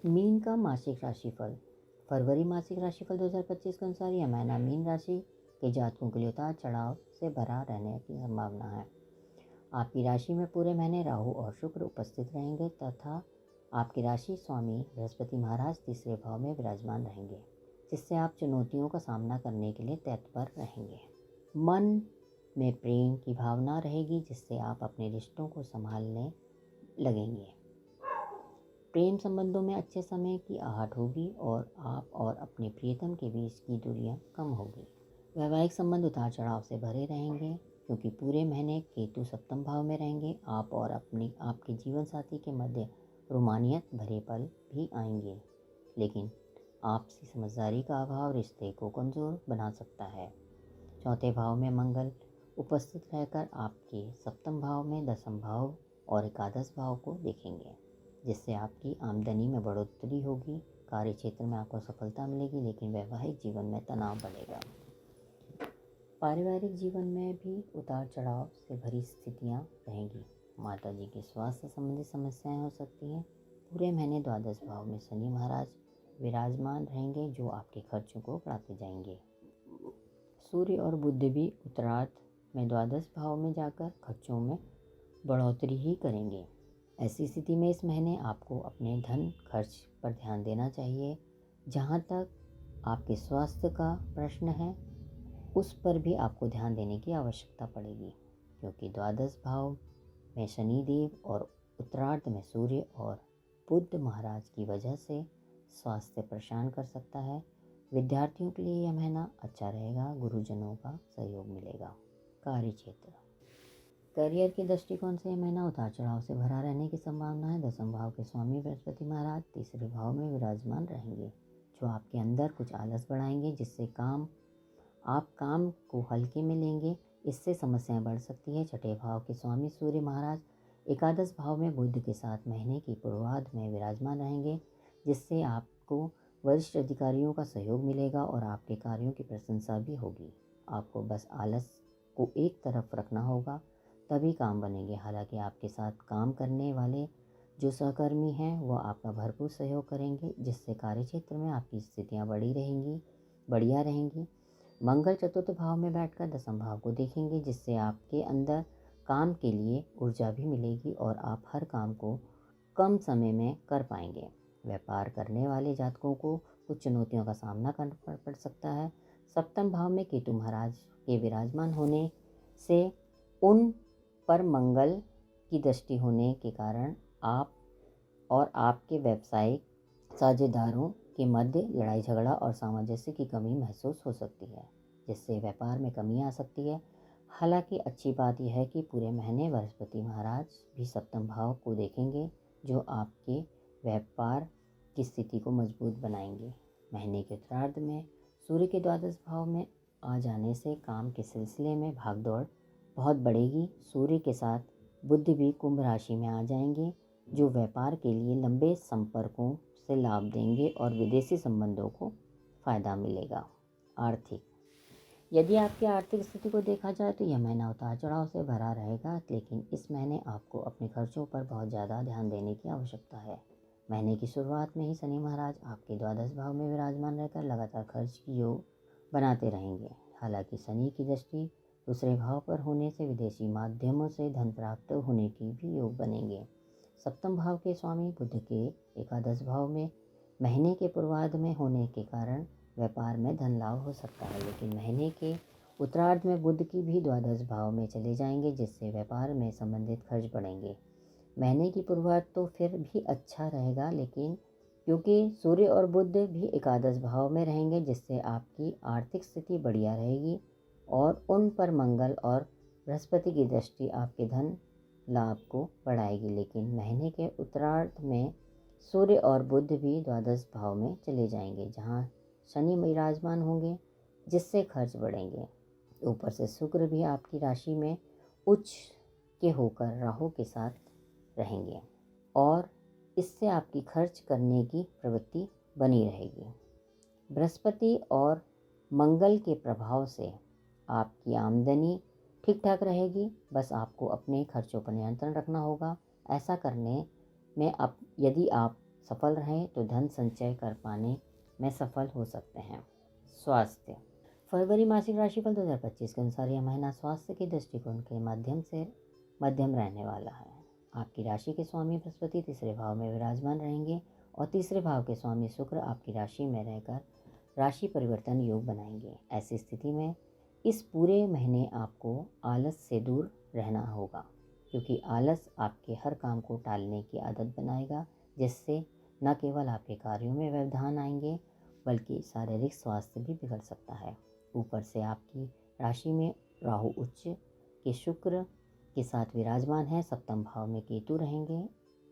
Mean का मासिक राशिफल। फरवरी मासिक राशिफल 2025 के अनुसार यह महीना मीन राशि के जातकों के लिए उतार चढ़ाव से भरा रहने की संभावना है। आपकी राशि में पूरे महीने राहु और शुक्र उपस्थित रहेंगे तथा आपकी राशि स्वामी बृहस्पति महाराज तीसरे भाव में विराजमान रहेंगे, जिससे आप चुनौतियों का सामना करने के लिए तत्पर रहेंगे। मन में प्रेम की भावना रहेगी, जिससे आप अपने रिश्तों को संभालने लगेंगे। प्रेम संबंधों में अच्छे समय की आहट होगी और आप और अपने प्रियतम के बीच की दूरियां कम होगी। वैवाहिक संबंध उतार चढ़ाव से भरे रहेंगे, क्योंकि पूरे महीने केतु सप्तम भाव में रहेंगे। आप और आपके जीवन साथी के मध्य रोमानियत भरे पल भी आएंगे, लेकिन आपसी समझदारी का अभाव रिश्ते को कमजोर बना सकता है। चौथे भाव में मंगल उपस्थित रहकर आपके सप्तम भाव में दसम भाव और एकादश भाव को देखेंगे, जिससे आपकी आमदनी में बढ़ोतरी होगी। कार्य क्षेत्र में आपको सफलता मिलेगी, लेकिन वैवाहिक जीवन में तनाव बढ़ेगा। पारिवारिक जीवन में भी उतार चढ़ाव से भरी स्थितियां रहेंगी। माता जी के स्वास्थ्य संबंधी समस्याएं हो सकती हैं। पूरे महीने द्वादश भाव में शनि महाराज विराजमान रहेंगे, जो आपके खर्चों को बढ़ाते जाएंगे। सूर्य और बुध भी उत्तरार्ध में द्वादश भाव में जाकर खर्चों में बढ़ोतरी ही करेंगे। ऐसी स्थिति में इस महीने आपको अपने धन खर्च पर ध्यान देना चाहिए। जहाँ तक आपके स्वास्थ्य का प्रश्न है, उस पर भी आपको ध्यान देने की आवश्यकता पड़ेगी, क्योंकि द्वादश भाव में शनि देव और उत्तरार्ध में सूर्य और बुध महाराज की वजह से स्वास्थ्य परेशान कर सकता है। विद्यार्थियों के लिए यह महीना अच्छा रहेगा। गुरुजनों का सहयोग मिलेगा। कार्य क्षेत्र, करियर के दृष्टिकोण से यह महीना उतार चढ़ाव से भरा रहने की संभावना है। दसम भाव के स्वामी बृहस्पति महाराज तीसरे भाव में विराजमान रहेंगे, जो आपके अंदर कुछ आलस बढ़ाएंगे, जिससे आप काम को हल्के में लेंगे। इससे समस्याएं बढ़ सकती है। छठे भाव के स्वामी सूर्य महाराज एकादश भाव में बुध के साथ महीने की पूर्वार्ध में विराजमान रहेंगे, जिससे आपको वरिष्ठ अधिकारियों का सहयोग मिलेगा और आपके कार्यों की प्रशंसा भी होगी। आपको बस आलस को एक तरफ रखना होगा, तभी काम बनेंगे। हालांकि आपके साथ काम करने वाले जो सहकर्मी हैं वह आपका भरपूर सहयोग करेंगे, जिससे कार्यक्षेत्र में आपकी स्थितियां बढ़िया रहेंगी। मंगल चतुर्थ भाव में बैठकर दसम भाव को देखेंगे, जिससे आपके अंदर काम के लिए ऊर्जा भी मिलेगी और आप हर काम को कम समय में कर पाएंगे। व्यापार करने वाले जातकों को कुछ चुनौतियों का सामना करना पड़ सकता है। सप्तम भाव में केतु महाराज के विराजमान होने से उन पर मंगल की दृष्टि होने के कारण आप और आपके व्यावसायिक साझेदारों के मध्य लड़ाई झगड़ा और सामंजस्य की कमी महसूस हो सकती है, जिससे व्यापार में कमी आ सकती है। हालांकि अच्छी बात यह है कि पूरे महीने बृहस्पति महाराज भी सप्तम भाव को देखेंगे, जो आपके व्यापार की स्थिति को मजबूत बनाएंगे। महीने के उत्तरार्ध में सूर्य के द्वादश भाव में आ जाने से काम के सिलसिले में भागदौड़ बहुत बढ़ेगी। सूर्य के साथ बुध भी कुंभ राशि में आ जाएंगे, जो व्यापार के लिए लंबे संपर्कों से लाभ देंगे और विदेशी संबंधों को फायदा मिलेगा। आर्थिक, यदि आपकी आर्थिक स्थिति को देखा जाए तो यह महीना उतार चढ़ाव से भरा रहेगा, लेकिन इस महीने आपको अपने खर्चों पर बहुत ज़्यादा ध्यान देने की आवश्यकता है। महीने की शुरुआत में ही शनि महाराज आपके द्वादश भाव में विराजमान रहकर लगातार खर्च की योग बनाते रहेंगे। हालांकि शनि की दृष्टि दूसरे भाव पर होने से विदेशी माध्यमों से धन प्राप्त होने की भी योग बनेंगे। सप्तम भाव के स्वामी बुध के एकादश भाव में महीने के पूर्वार्ध में होने के कारण व्यापार में धन लाभ हो सकता है, लेकिन महीने के उत्तरार्ध में बुध की भी द्वादश भाव में चले जाएंगे, जिससे व्यापार में संबंधित खर्च बढ़ेंगे। महीने की पूर्वार्ध तो फिर भी अच्छा रहेगा, लेकिन क्योंकि सूर्य और बुध भी एकादश भाव में रहेंगे, जिससे आपकी आर्थिक स्थिति बढ़िया रहेगी और उन पर मंगल और बृहस्पति की दृष्टि आपके धन लाभ को बढ़ाएगी। लेकिन महीने के उत्तरार्ध में सूर्य और बुध भी द्वादश भाव में चले जाएंगे, जहां शनि विराजमान होंगे, जिससे खर्च बढ़ेंगे। ऊपर से शुक्र भी आपकी राशि में उच्च के होकर राहु के साथ रहेंगे और इससे आपकी खर्च करने की प्रवृत्ति बनी रहेगी। बृहस्पति और मंगल के प्रभाव से आपकी आमदनी ठीक ठाक रहेगी। बस आपको अपने खर्चों पर नियंत्रण रखना होगा। ऐसा करने में यदि आप सफल रहें तो धन संचय कर पाने में सफल हो सकते हैं। स्वास्थ्य। फरवरी मासिक राशिफल 2025 के अनुसार यह महीना स्वास्थ्य के दृष्टिकोण के माध्यम से मध्यम रहने वाला है। आपकी राशि के स्वामी बृहस्पति तीसरे भाव में विराजमान रहेंगे और तीसरे भाव के स्वामी शुक्र आपकी राशि में रहकर राशि परिवर्तन योग बनाएंगे। ऐसी स्थिति में इस पूरे महीने आपको आलस से दूर रहना होगा, क्योंकि आलस आपके हर काम को टालने की आदत बनाएगा, जिससे न केवल आपके कार्यों में व्यवधान आएंगे बल्कि शारीरिक स्वास्थ्य भी बिगड़ सकता है। ऊपर से आपकी राशि में राहु उच्च के शुक्र के साथ विराजमान है, सप्तम भाव में केतु रहेंगे,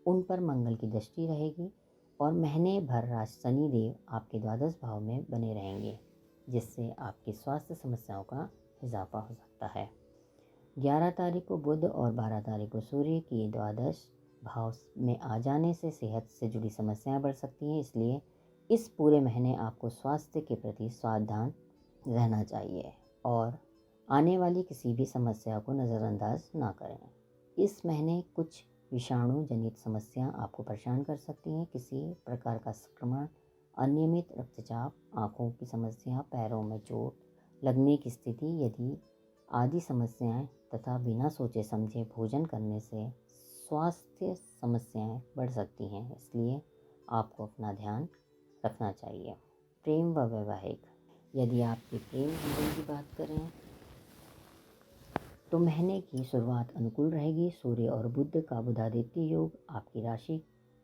उन पर मंगल की दृष्टि रहेगी और महीने भर शनि देव आपके द्वादश भाव में बने रहेंगे, जिससे आपकी स्वास्थ्य समस्याओं का इजाफा हो सकता है। 11 तारीख को बुध और 12 तारीख को सूर्य की द्वादश भाव में आ जाने से सेहत से जुड़ी समस्याएं बढ़ सकती हैं, इसलिए इस पूरे महीने आपको स्वास्थ्य के प्रति सावधान रहना चाहिए और आने वाली किसी भी समस्या को नज़रअंदाज ना करें। इस महीने कुछ विषाणु जनित समस्या आपको परेशान कर सकती हैं। किसी प्रकार का संक्रमण, अनियमित रक्तचाप, आँखों की समस्या, पैरों में चोट लगने की स्थिति यदि आदि समस्याएं तथा बिना सोचे समझे भोजन करने से स्वास्थ्य समस्याएं बढ़ सकती हैं, इसलिए आपको अपना ध्यान रखना चाहिए। प्रेम व वैवाहिक। यदि आपके प्रेम जीवन की बात करें तो महीने की शुरुआत अनुकूल रहेगी। सूर्य और बुध का बुधादित्य योग आपकी राशि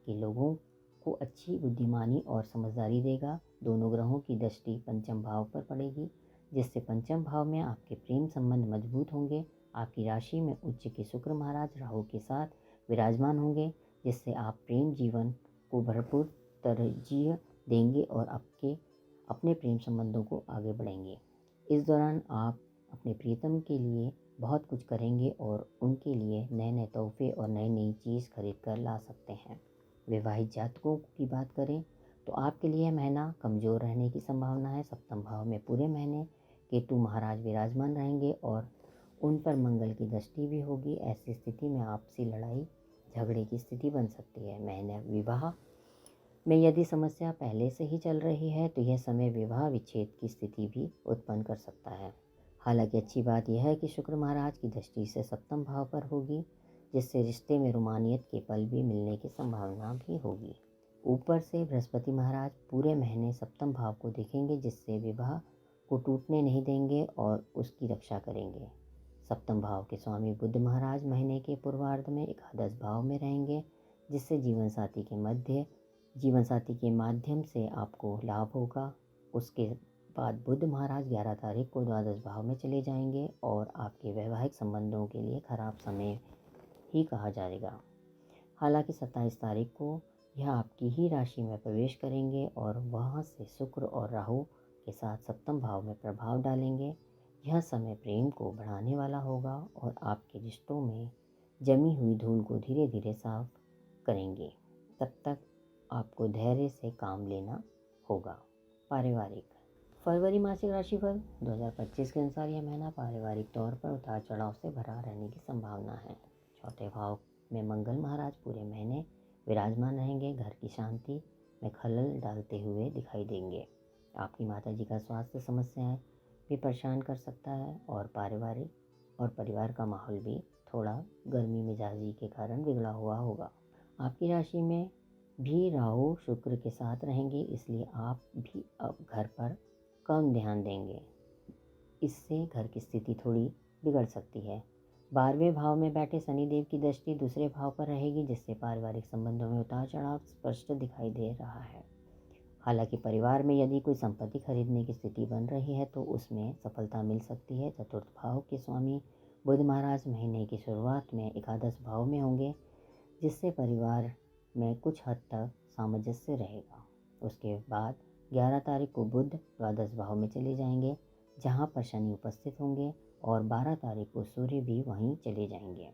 के लोगों को अच्छी बुद्धिमानी और समझदारी देगा। दोनों ग्रहों की दृष्टि पंचम भाव पर पड़ेगी, जिससे पंचम भाव में आपके प्रेम संबंध मजबूत होंगे। आपकी राशि में उच्च के शुक्र महाराज राहु के साथ विराजमान होंगे, जिससे आप प्रेम जीवन को भरपूर तरजीह देंगे और अपने प्रेम संबंधों को आगे बढ़ेंगे। इस दौरान आप अपने प्रियतम के लिए बहुत कुछ करेंगे और उनके लिए नए नए तोहफे और नई नई चीज़ खरीद कर ला सकते हैं। विवाहित जातकों की बात करें तो आपके लिए महीना कमज़ोर रहने की संभावना है। सप्तम भाव में पूरे महीने केतु महाराज विराजमान रहेंगे और उन पर मंगल की दृष्टि भी होगी। ऐसी स्थिति में आपसी लड़ाई झगड़े की स्थिति बन सकती है। महीने विवाह में यदि समस्या पहले से ही चल रही है तो यह समय विवाह विच्छेद की स्थिति भी उत्पन्न कर सकता है। हालांकि अच्छी बात यह है कि शुक्र महाराज की दृष्टि से सप्तम भाव पर होगी, जिससे रिश्ते में रोमानियत के पल भी मिलने की संभावना भी होगी। ऊपर से बृहस्पति महाराज पूरे महीने सप्तम भाव को देखेंगे, जिससे विवाह को टूटने नहीं देंगे और उसकी रक्षा करेंगे। सप्तम भाव के स्वामी बुध महाराज महीने के पूर्वार्ध में एकादश भाव में रहेंगे, जिससे जीवन साथी के माध्यम से आपको लाभ होगा। उसके बाद बुध महाराज 11 तारीख को द्वादश भाव में चले जाएंगे और आपके वैवाहिक संबंधों के लिए खराब समय ही कहा जाएगा। हालांकि 27 तारीख को यह आपकी ही राशि में प्रवेश करेंगे और वहां से शुक्र और राहु के साथ सप्तम भाव में प्रभाव डालेंगे। यह समय प्रेम को बढ़ाने वाला होगा और आपके रिश्तों में जमी हुई धूल को धीरे धीरे साफ करेंगे। तब तक आपको धैर्य से काम लेना होगा। पारिवारिक। फरवरी मासिक राशिफल 2025 के अनुसार यह महीना पारिवारिक तौर पर उतार चढ़ाव से भरा रहने की संभावना है। चौथे भाव में मंगल महाराज पूरे महीने विराजमान रहेंगे, घर की शांति में खलल डालते हुए दिखाई देंगे। आपकी माता जी का स्वास्थ्य समस्याएं भी परेशान कर सकता है और परिवार का माहौल भी थोड़ा गर्मी मिजाजी के कारण बिगड़ा हुआ होगा। आपकी राशि में भी राहु शुक्र के साथ रहेंगे, इसलिए आप भी अब घर पर कम ध्यान देंगे। इससे घर की स्थिति थोड़ी बिगड़ सकती है। 12वें भाव में बैठे शनिदेव की दृष्टि दूसरे भाव पर रहेगी, जिससे पारिवारिक संबंधों में उतार चढ़ाव स्पष्ट दिखाई दे रहा है। हालांकि परिवार में यदि कोई संपत्ति खरीदने की स्थिति बन रही है तो उसमें सफलता मिल सकती है। चतुर्थ भाव के स्वामी बुध महाराज महीने की शुरुआत में एकादश भाव में होंगे, जिससे परिवार में कुछ हद तक सामंजस्य रहेगा। उसके बाद 11 तारीख को बुध द्वादश भाव में चले जाएंगे, जहां पर शनि उपस्थित होंगे और 12 तारीख को सूर्य भी वहीं चले जाएंगे,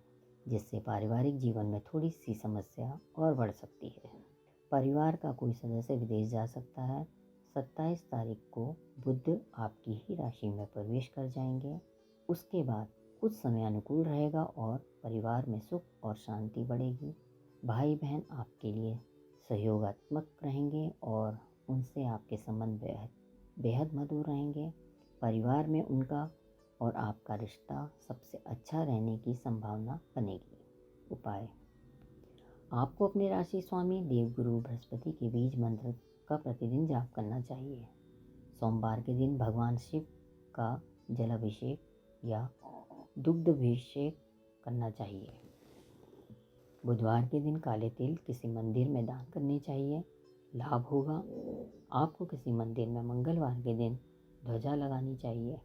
जिससे पारिवारिक जीवन में थोड़ी सी समस्या और बढ़ सकती है। परिवार का कोई सदस्य विदेश जा सकता है। 27 तारीख को बुध आपकी ही राशि में प्रवेश कर जाएंगे। उसके बाद कुछ समय अनुकूल रहेगा और परिवार में सुख और शांति बढ़ेगी। भाई बहन आपके लिए सहयोगात्मक रहेंगे और उनसे आपके संबंध बेहद बेहद मधुर रहेंगे। परिवार में उनका और आपका रिश्ता सबसे अच्छा रहने की संभावना बनेगी। उपाय: आपको अपने राशि स्वामी देवगुरु बृहस्पति के बीज मंत्र का प्रतिदिन जाप करना चाहिए। सोमवार के दिन भगवान शिव का जलाभिषेक या दुग्धाभिषेक करना चाहिए। बुधवार के दिन काले तिल किसी मंदिर में दान करने चाहिए, लाभ होगा। आपको किसी मंदिर में मंगलवार के दिन ध्वजा लगानी चाहिए।